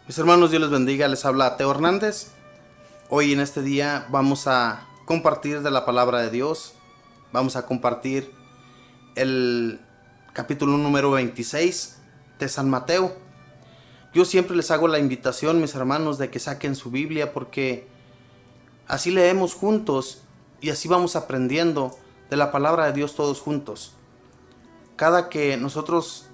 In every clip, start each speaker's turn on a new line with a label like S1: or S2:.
S1: Mis hermanos, Dios les bendiga, les habla Teo Hernández. Hoy en este día vamos a compartir de la palabra de Dios. Vamos a compartir el capítulo número 26 de San Mateo. Yo siempre les hago la invitación, mis hermanos, de que saquen su Biblia porque así leemos juntos y así vamos aprendiendo de la palabra de Dios todos juntos. Cada que nosotros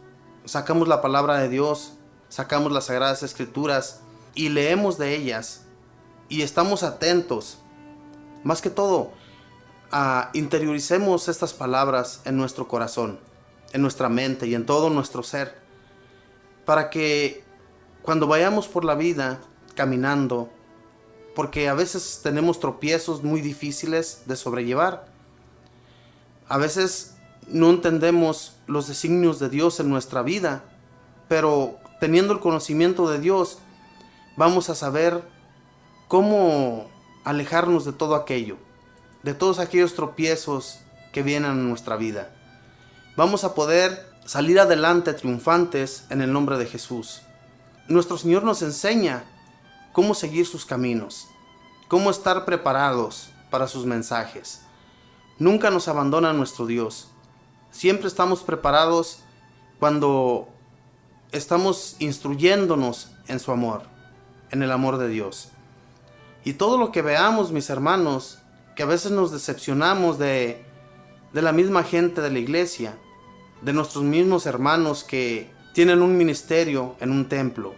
S1: sacamos la palabra de Dios, sacamos las Sagradas Escrituras y leemos de ellas y estamos atentos, más que todo, interioricemos estas palabras en nuestro corazón, en nuestra mente y en todo nuestro ser, para que cuando vayamos por la vida caminando, porque a veces tenemos tropiezos muy difíciles de sobrellevar, a veces no entendemos los designios de Dios en nuestra vida, pero teniendo el conocimiento de Dios, vamos a saber cómo alejarnos de todo aquello, de todos aquellos tropiezos que vienen a nuestra vida. Vamos a poder salir adelante triunfantes en el nombre de Jesús. Nuestro Señor nos enseña cómo seguir sus caminos, cómo estar preparados para sus mensajes. Nunca nos abandona nuestro Dios. Siempre estamos preparados cuando estamos instruyéndonos en su amor, en el amor de Dios. Y todo lo que veamos, mis hermanos, que a veces nos decepcionamos de la misma gente de la iglesia, de nuestros mismos hermanos que tienen un ministerio en un templo.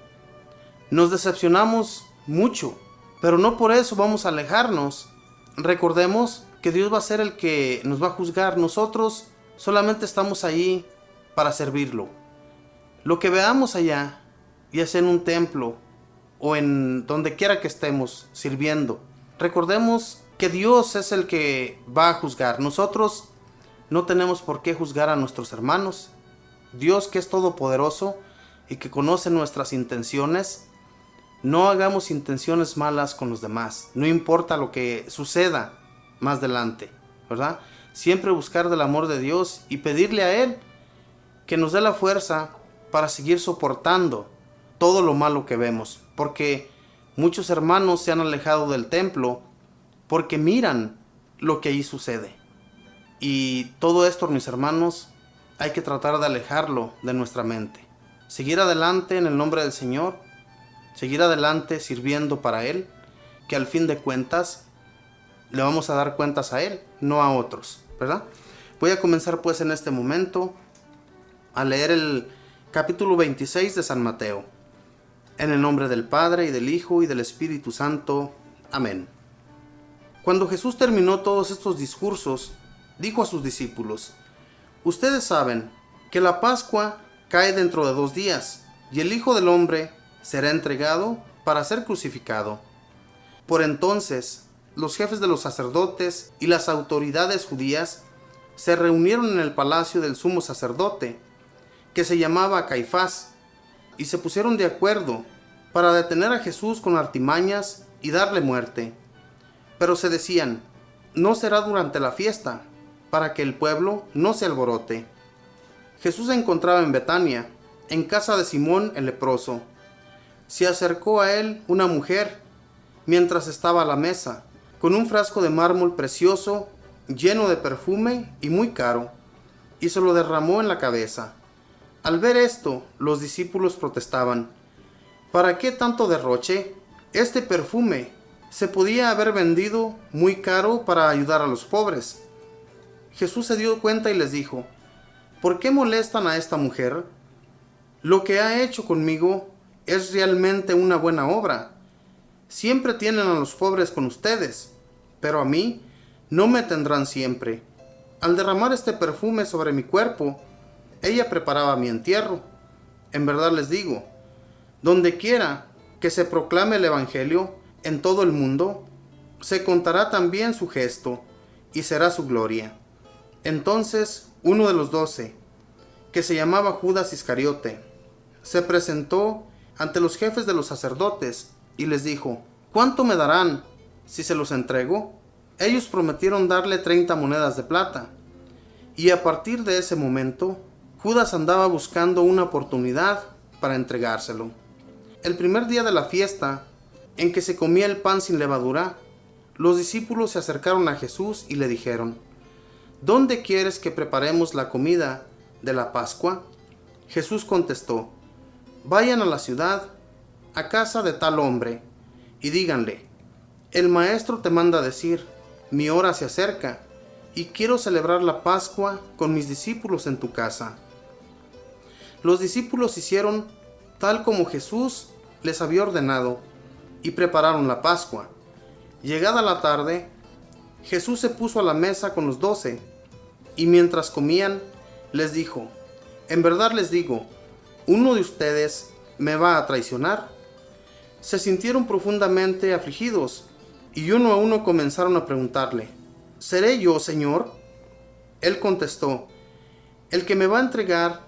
S1: Nos decepcionamos mucho, pero no por eso vamos a alejarnos. Recordemos que Dios va a ser el que nos va a juzgar. Nosotros solamente estamos ahí para servirlo. Lo que veamos allá, ya sea en un templo o en donde quiera que estemos sirviendo, recordemos que Dios es el que va a juzgar. Nosotros no tenemos por qué juzgar a nuestros hermanos. Dios, que es todopoderoso y que conoce nuestras intenciones, no hagamos intenciones malas con los demás. No importa lo que suceda más adelante, ¿verdad? Siempre buscar del amor de Dios y pedirle a Él que nos dé la fuerza para seguir soportando todo lo malo que vemos, porque muchos hermanos se han alejado del templo porque miran lo que ahí sucede. Y todo esto, mis hermanos, hay que tratar de alejarlo de nuestra mente. Seguir adelante en el nombre del Señor, seguir adelante sirviendo para Él, que al fin de cuentas le vamos a dar cuentas a Él, no a otros, ¿verdad? Voy a comenzar pues en este momento a leer el capítulo 26 de San Mateo. En el nombre del Padre, y del Hijo, y del Espíritu Santo. Amén. Cuando Jesús terminó todos estos discursos, dijo a sus discípulos: Ustedes saben que la Pascua cae dentro de 2 días, y el Hijo del Hombre será entregado para ser crucificado. Por entonces, los jefes de los sacerdotes y las autoridades judías se reunieron en el palacio del sumo sacerdote, que se llamaba Caifás, y se pusieron de acuerdo para detener a Jesús con artimañas y darle muerte. Pero se decían: no será durante la fiesta, para que el pueblo no se alborote. Jesús se encontraba en Betania, en casa de Simón el leproso. Se acercó a él una mujer, mientras estaba a la mesa, con un frasco de mármol precioso, lleno de perfume y muy caro, y se lo derramó en la cabeza. Al ver esto, los discípulos protestaban: ¿para qué tanto derroche? Este perfume se podía haber vendido muy caro para ayudar a los pobres. Jesús se dio cuenta y les dijo: ¿por qué molestan a esta mujer? Lo que ha hecho conmigo es realmente una buena obra. Siempre tienen a los pobres con ustedes, pero a mí no me tendrán siempre. Al derramar este perfume sobre mi cuerpo, ella preparaba mi entierro. En verdad les digo, donde quiera que se proclame el Evangelio en todo el mundo, se contará también su gesto y será su gloria. Entonces uno de los 12, que se llamaba Judas Iscariote, se presentó ante los jefes de los sacerdotes y les dijo: ¿cuánto me darán si se los entrego? Ellos prometieron darle 30 monedas de plata. Y a partir de ese momento, Judas andaba buscando una oportunidad para entregárselo. El primer día de la fiesta, en que se comía el pan sin levadura, los discípulos se acercaron a Jesús y le dijeron: ¿Dónde quieres que preparemos la comida de la Pascua? Jesús contestó: Vayan a la ciudad, a casa de tal hombre, y díganle: el maestro te manda decir, mi hora se acerca, y quiero celebrar la Pascua con mis discípulos en tu casa. Los discípulos hicieron tal como Jesús les había ordenado, y prepararon la Pascua. Llegada la tarde, Jesús se puso a la mesa con los 12, y mientras comían, les dijo: en verdad les digo, uno de ustedes me va a traicionar. Se sintieron profundamente afligidos, y uno a uno comenzaron a preguntarle: ¿seré yo, Señor? Él contestó: el que me va a entregar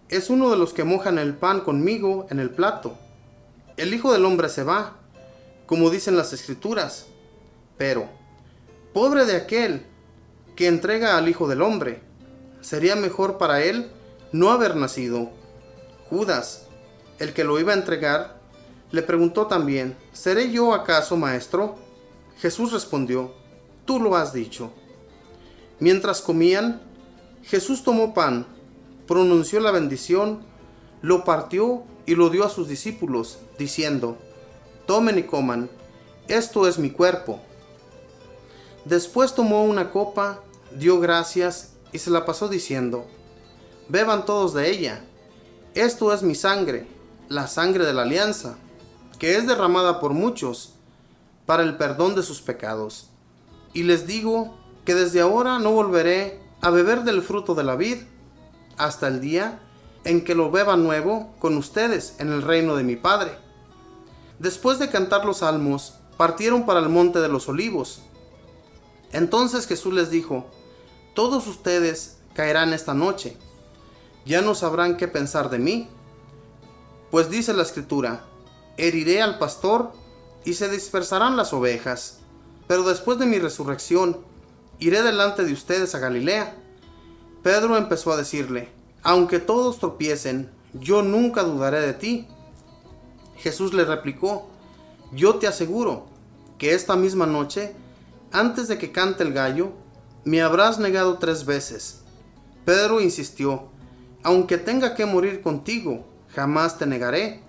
S1: es uno de los que mojan el pan conmigo en el plato. El Hijo del Hombre se va, como dicen las Escrituras, pero pobre de aquel que entrega al Hijo del Hombre. Sería mejor para él no haber nacido. Judas, el que lo iba a entregar, le preguntó también: ¿seré yo acaso, maestro? Jesús respondió: tú lo has dicho. Mientras comían, Jesús tomó pan, pronunció la bendición, lo partió y lo dio a sus discípulos, diciendo: tomen y coman, esto es mi cuerpo. Después tomó una copa, dio gracias y se la pasó diciendo: beban todos de ella, esto es mi sangre, la sangre de la alianza, que es derramada por muchos para el perdón de sus pecados. Y les digo que desde ahora no volveré a beber del fruto de la vid hasta el día en que lo beba nuevo con ustedes en el reino de mi Padre. Después de cantar los salmos, partieron para el monte de los olivos. Entonces Jesús les dijo: todos ustedes caerán esta noche, ya no sabrán qué pensar de mí. Pues dice la Escritura: heriré al pastor y se dispersarán las ovejas. Pero después de mi resurrección, iré delante de ustedes a Galilea. Pedro empezó a decirle: aunque todos tropiecen, yo nunca dudaré de ti. Jesús le replicó: yo te aseguro que esta misma noche, antes de que cante el gallo, me habrás negado 3 veces. Pedro insistió: aunque tenga que morir contigo, jamás te negaré.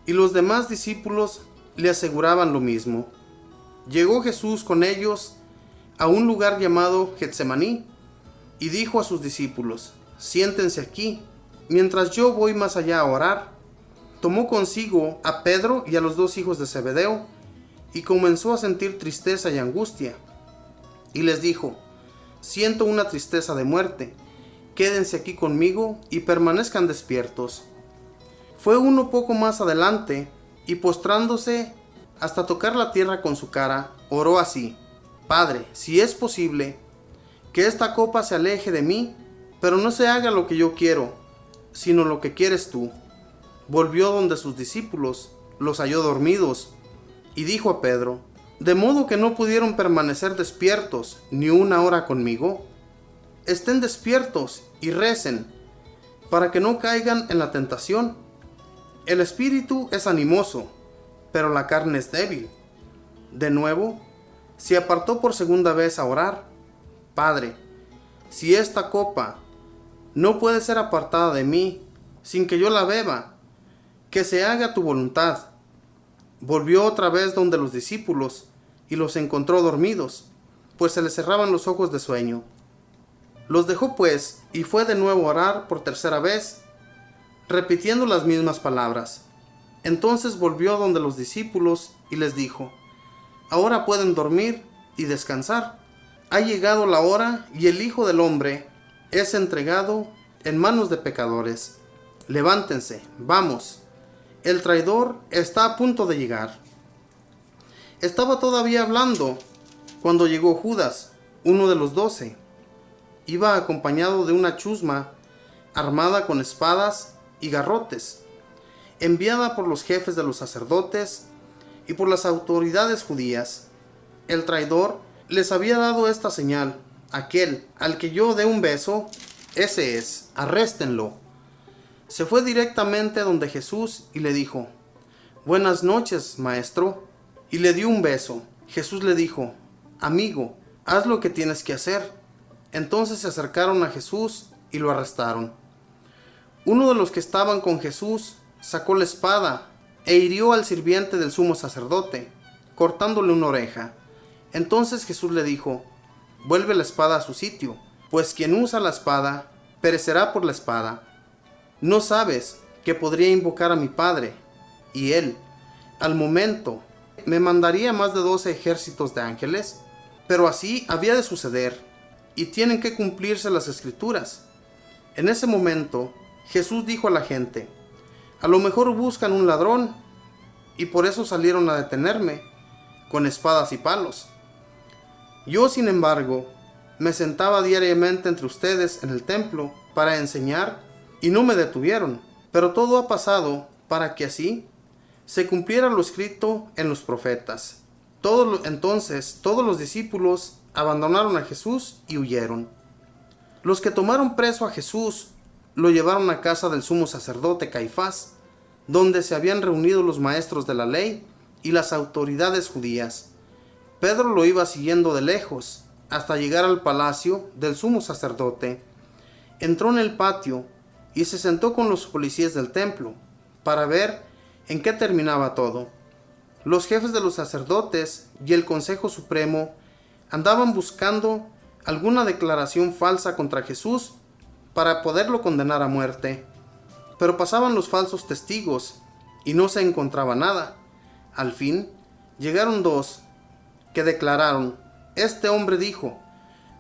S1: Y los demás discípulos le aseguraban lo mismo. Llegó Jesús con ellos a un lugar llamado Getsemaní y dijo a sus discípulos: siéntense aquí, mientras yo voy más allá a orar. Tomó consigo a Pedro y a los 2 hijos de Zebedeo y comenzó a sentir tristeza y angustia. Y les dijo: siento una tristeza de muerte, quédense aquí conmigo y permanezcan despiertos. Fue uno poco más adelante y postrándose hasta tocar la tierra con su cara, oró así: Padre, si es posible, que esta copa se aleje de mí, pero no se haga lo que yo quiero, sino lo que quieres tú. Volvió donde sus discípulos, los halló dormidos, y dijo a Pedro: ¿de modo que no pudieron permanecer despiertos ni una hora conmigo? Estén despiertos y recen, para que no caigan en la tentación. El espíritu es animoso, pero la carne es débil. De nuevo, se apartó por segunda vez a orar: Padre, si esta copa no puede ser apartada de mí sin que yo la beba, que se haga tu voluntad. Volvió otra vez donde los discípulos y los encontró dormidos, pues se les cerraban los ojos de sueño. Los dejó pues y fue de nuevo a orar por tercera vez, repitiendo las mismas palabras. Entonces volvió donde los discípulos y les dijo: ahora pueden dormir y descansar. Ha llegado la hora y el Hijo del Hombre es entregado en manos de pecadores. Levántense, vamos, el traidor está a punto de llegar. Estaba todavía hablando cuando llegó Judas, uno de los 12. Iba acompañado de una chusma armada con espadas y garrotes, enviada por los jefes de los sacerdotes y por las autoridades judías. El traidor les había dado esta señal: aquel al que yo dé un beso, ese es, arréstenlo. Se fue directamente a donde Jesús y le dijo: «Buenas noches, maestro», y le dio un beso. Jesús le dijo: «Amigo, haz lo que tienes que hacer». Entonces se acercaron a Jesús y lo arrestaron. Uno de los que estaban con Jesús sacó la espada e hirió al sirviente del sumo sacerdote, cortándole una oreja. Entonces Jesús le dijo: «Vuelve la espada a su sitio, pues quien usa la espada perecerá por la espada. ¿No sabes que podría invocar a mi Padre, y Él, al momento, me mandaría más de 12 ejércitos de ángeles? Pero así había de suceder, y tienen que cumplirse las Escrituras». En ese momento, Jesús dijo a la gente: «A lo mejor buscan un ladrón, y por eso salieron a detenerme, con espadas y palos. Yo, sin embargo, me sentaba diariamente entre ustedes en el templo para enseñar, y no me detuvieron. Pero todo ha pasado para que así se cumpliera lo escrito en los profetas». Entonces todos los discípulos abandonaron a Jesús y huyeron. Los que tomaron preso a Jesús lo llevaron a casa del sumo sacerdote Caifás, donde se habían reunido los maestros de la ley y las autoridades judías. Pedro lo iba siguiendo de lejos hasta llegar al palacio del sumo sacerdote. Entró en el patio y se sentó con los policías del templo para ver en qué terminaba todo. Los jefes de los sacerdotes y el Consejo Supremo andaban buscando alguna declaración falsa contra Jesús para poderlo condenar a muerte. Pero pasaban los falsos testigos y no se encontraba nada. Al fin llegaron dos que declararon: «Este hombre dijo: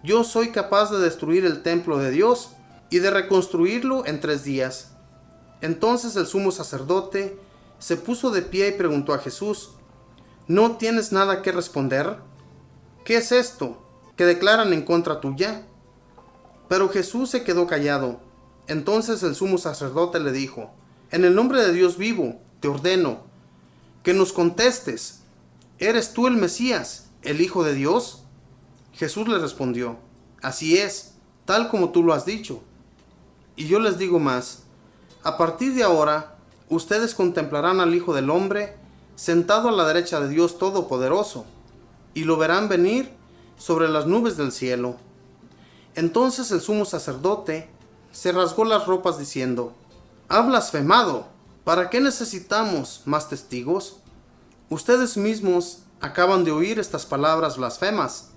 S1: yo soy capaz de destruir el templo de Dios y de reconstruirlo en 3 días». Entonces el sumo sacerdote se puso de pie y preguntó a Jesús: «¿No tienes nada que responder? ¿Qué es esto que declaran en contra tuya?». Pero Jesús se quedó callado. Entonces el sumo sacerdote le dijo: «En el nombre de Dios vivo, te ordeno que nos contestes. ¿Eres tú el Mesías, el Hijo de Dios?». Jesús le respondió: «Así es, tal como tú lo has dicho. Y yo les digo más: a partir de ahora, ustedes contemplarán al Hijo del Hombre sentado a la derecha de Dios Todopoderoso, y lo verán venir sobre las nubes del cielo». Entonces el sumo sacerdote se rasgó las ropas diciendo: «Ha blasfemado. ¿Para qué necesitamos más testigos? Ustedes mismos acaban de oír estas palabras blasfemas.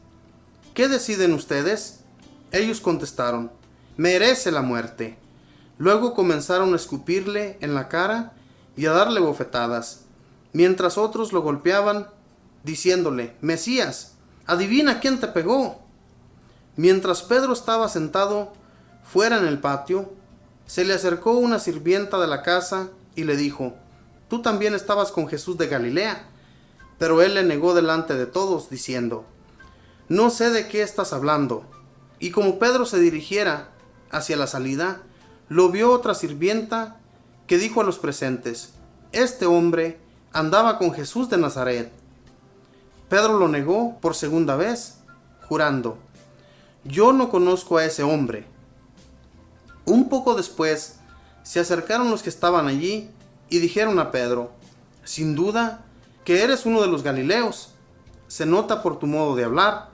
S1: ¿Qué deciden ustedes?». Ellos contestaron: «Merece la muerte». Luego comenzaron a escupirle en la cara y a darle bofetadas, mientras otros lo golpeaban, diciéndole: «Mesías, adivina quién te pegó». Mientras Pedro estaba sentado fuera en el patio, se le acercó una sirvienta de la casa y le dijo: «Tú también estabas con Jesús de Galilea». Pero él le negó delante de todos, diciendo: «No sé de qué estás hablando». Y como Pedro se dirigiera hacia la salida, lo vio otra sirvienta que dijo a los presentes: «Este hombre andaba con Jesús de Nazaret». Pedro lo negó por segunda vez, jurando: «Yo no conozco a ese hombre». Un poco después se acercaron los que estaban allí y dijeron a Pedro: «Sin duda que eres uno de los Galileos, se nota por tu modo de hablar».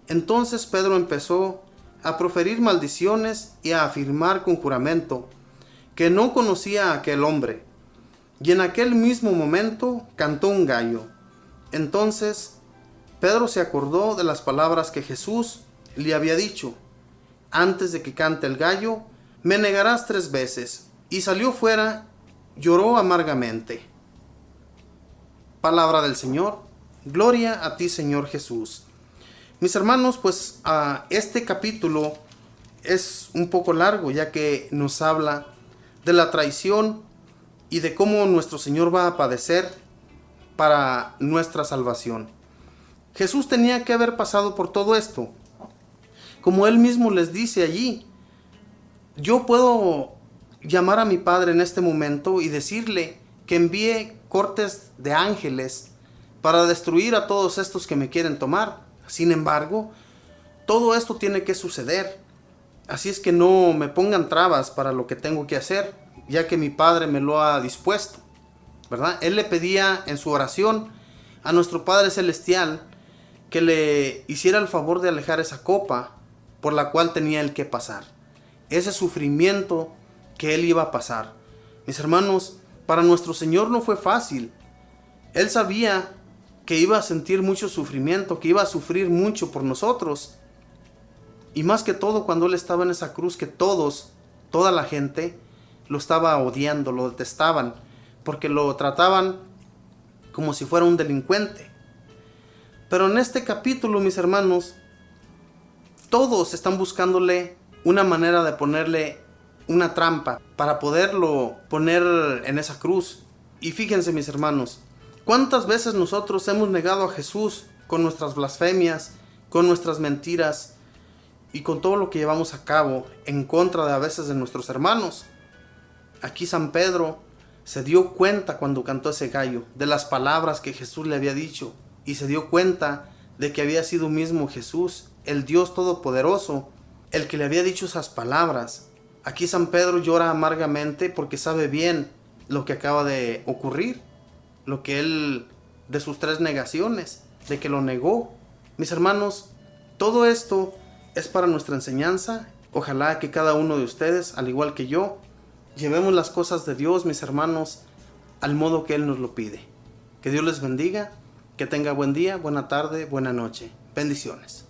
S1: Entonces Pedro empezó a proferir maldiciones y a afirmar con juramento que no conocía a aquel hombre. Y en aquel mismo momento cantó un gallo. Entonces Pedro se acordó de las palabras que Jesús le había dicho: «Antes de que cante el gallo, me negarás 3 veces». Y salió fuera, lloró amargamente. Palabra del Señor. Gloria a ti, Señor Jesús. Mis hermanos, pues este capítulo es un poco largo, ya que nos habla de la traición y de cómo nuestro Señor va a padecer para nuestra salvación. Jesús tenía que haber pasado por todo esto. Como Él mismo les dice allí: «Yo puedo llamar a mi Padre en este momento y decirle que envíe cortes de ángeles para destruir a todos estos que me quieren tomar. Sin embargo, todo esto tiene que suceder. Así es que no me pongan trabas para lo que tengo que hacer. ya que mi Padre me lo ha dispuesto, ¿verdad? Él le pedía en su oración a nuestro Padre Celestial que le hiciera el favor de alejar esa copa por la cual tenía él que pasar, ese sufrimiento que él iba a pasar. Mis hermanos, para nuestro Señor no fue fácil. Él sabía que iba a sentir mucho sufrimiento, que iba a sufrir mucho por nosotros. Y más que todo cuando él estaba en esa cruz, que toda la gente lo estaba odiando, lo detestaban, porque lo trataban como si fuera un delincuente. Pero en este capítulo, mis hermanos, todos están buscándole una manera de ponerle una trampa para poderlo poner en esa cruz. Y fíjense, mis hermanos, ¿cuántas veces nosotros hemos negado a Jesús con nuestras blasfemias, con nuestras mentiras y con todo lo que llevamos a cabo en contra de a veces de nuestros hermanos? Aquí San Pedro se dio cuenta cuando cantó ese gallo de las palabras que Jesús le había dicho, y se dio cuenta de que había sido mismo Jesús, el Dios Todopoderoso, el que le había dicho esas palabras. Aquí San Pedro llora amargamente porque sabe bien lo que acaba de ocurrir, lo que él, de sus 3 negaciones, de que lo negó. Mis hermanos, todo esto es para nuestra enseñanza. Ojalá que cada uno de ustedes, al igual que yo, llevemos las cosas de Dios, mis hermanos, al modo que Él nos lo pide. Que Dios les bendiga, que tenga buen día, buena tarde, buena noche. Bendiciones.